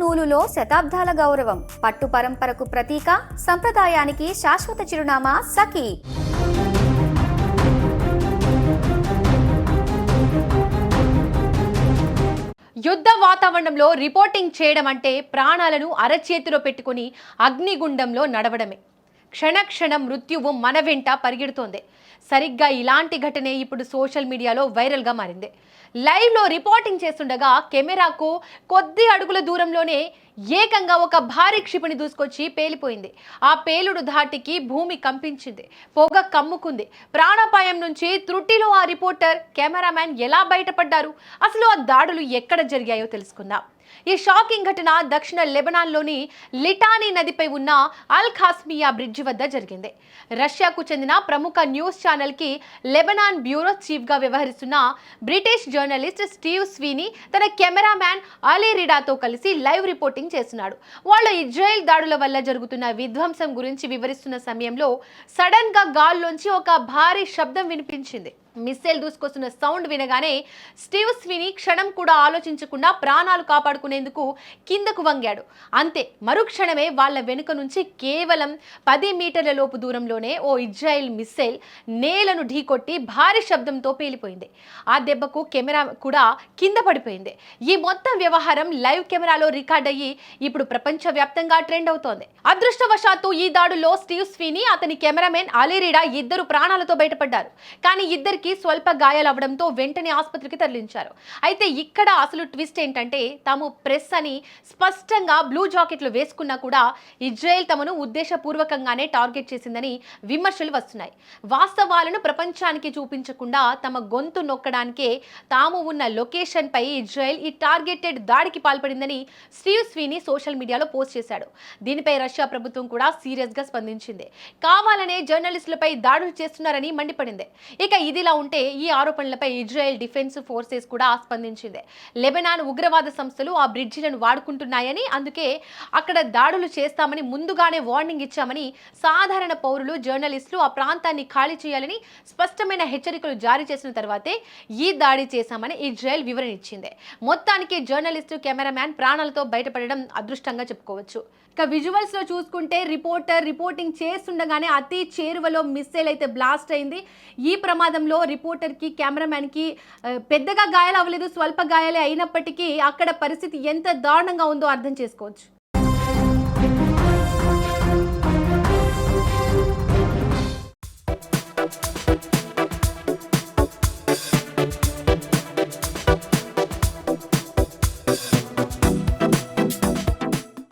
నూలులో శతాబ్దాల గౌరవం, పట్టు పరంపరకు ప్రతీక, సంప్రదాయానికి శాశ్వత చిరునామా సఖీ. యుద్ధ వాతావరణంలో రిపోర్టింగ్ చేయడం అంటే ప్రాణాలను అరచేతిలో పెట్టుకుని అగ్నిగుండంలో నడవడమే. క్షణక్షణం మృత్యువు మన వెంట పరిగెడుతోంది. సరిగ్గా ఇలాంటి ఘటనే ఇప్పుడు సోషల్ మీడియాలో వైరల్గా మారింది. లైవ్లో రిపోర్టింగ్ చేస్తుండగా కెమెరాకు కొద్ది అడుగుల దూరంలోనే ఏకంగా ఒక భారీ క్షిపణి దూసుకొచ్చి పేలిపోయింది. ఆ పేలుడు ధాటికి భూమి కంపించింది, పొగ కమ్ముకుంది. ప్రాణాపాయం నుంచి త్రుటిలో ఆ రిపోర్టర్, కెమెరామ్యాన్ ఎలా బయటపడ్డారు? అసలు ఆ దాడులు ఎక్కడ జరిగాయో తెలుసుకుందాం. ఈ షాకింగ్ ఘటన దక్షిణ లెబనాన్లోని లిటానీ నదిపై ఉన్న అల్ ఖాస్మియా బ్రిడ్జి వద్ద జరిగింది. రష్యాకు చెందిన ప్రముఖ న్యూస్ ఛానల్కి లెబనాన్ బ్యూరో చీఫ్గా వ్యవహరిస్తున్న బ్రిటిష్ జర్నలిస్ట్ స్టీవ్ స్వీనీ తన కెమెరామ్యాన్ అలీ రిడాతో కలిసి లైవ్ రిపోర్టింగ్ చేస్తున్నాడు. వాళ్ళు ఇజ్రాయెల్ దాడుల వల్ల జరుగుతున్న విధ్వంసం గురించి వివరిస్తున్న సమయంలో సడన్ గా గాల్లోంచి ఒక భారీ శబ్దం వినిపించింది. మిస్సైల్ దూసుకొస్తున్న సౌండ్ వినగానే స్టీవ్ స్వీనీ క్షణం కూడా ఆలోచించకుండా ప్రాణాలు కాపాడుకునేందుకు కిందకు వంగాడు. అంతే, మరుక్షణమే వాళ్ళ వెనుక నుంచి కేవలం 10 మీటర్ల లోపు దూరంలోనే ఓ ఇజ్రాయెల్ మిస్సైల్ నేలను ఢీకొట్టి భారీ శబ్దంతో పేలిపోయింది. ఆ దెబ్బకు కెమెరా కూడా కింద పడిపోయింది. ఈ మొత్తం వ్యవహారం లైవ్ కెమెరాలో రికార్డ్ అయ్యి ఇప్పుడు ప్రపంచవ్యాప్తంగా ట్రెండ్ అవుతోంది. అదృష్టవశాత్తు ఈ దాడుల్లో స్టీవ్ స్వీనీ, అతని కెమెరామెన్ అలీ రిడా ఇద్దరు ప్రాణాలతో బయటపడ్డారు. కానీ ఇద్దరికి స్వల్ప గాయాలవడంతో వెంటనే ఆసుపత్రికి తరలించారు. అయితే ఇక్కడ అసలు ట్విస్ట్ ఏంటంటే, తాము ప్రెస్ అని స్పష్టంగా బ్లూ జాకెట్లు వేసుకున్నా కూడా ఇజ్రాయెల్ తమను ఉద్దేశపూర్వకంగానే టార్గెట్ చేసిందని విమర్శలు వస్తున్నాయి. వాస్తవాలను ప్రపంచానికి చూపించకుండా తమ గొంతు నొక్కడానికే తాము ఉన్న లొకేషన్ పై ఇజ్రాయెల్ ఈ టార్గెటెడ్ దాడికి పాల్పడిందని స్టీవ్ స్వీనీ సోషల్ మీడియాలో పోస్ట్ చేశాడు. దీనిపై రష్యా ప్రభుత్వం కూడా సీరియస్ గా స్పందించింది. కావాలనే జర్నలిస్టులపై దాడులు చేస్తున్నారని మండిపడింది. ఇక ఇదిలా ఉంటే ఈ ఆరోపణలపై ఇజ్రాయెల్ డిఫెన్స్ ఫోర్సెస్ కూడా స్పందించింది. లెబనాన్ ఉగ్రవాద సంస్థలు ఆ బ్రిడ్జిలను వాడుకుంటున్నాయని, అందుకే అక్కడ దాడులు చేస్తామని ముందుగానే వార్నింగ్ ఇచ్చామని, సాధారణ పౌరులు, జర్నలిస్టులు ఆ ప్రాంతాన్ని ఖాళీ చేయాలని స్పష్టమైన హెచ్చరికలు జారీ చేసిన తర్వాతే ఈ దాడి చేశామని ఇజ్రాయెల్ వివరణ ఇచ్చింది. మొత్తానికి జర్నలిస్టు, కెమెరామ్యాన్ ప్రాణాలతో బయటపడడం అదృష్టంగా చెప్పుకోవచ్చు. ఇక విజువల్స్ లో చూసుకుంటే రిపోర్టింగ్ చేస్తుండగానే అతి చేరువలో మిస్సైల్ అయితే బ్లాస్ట్ అయింది. ఈ ప్రమాదంలో రిపోర్టర్కి, కెమెరామ్యాన్కి పెద్దగా గాయాలు అవ్వలేదు, స్వల్ప గాయాలే అయినప్పటికీ అక్కడ పరిస్థితి ఎంత దారుణంగా ఉందో అర్థం చేసుకోవచ్చు.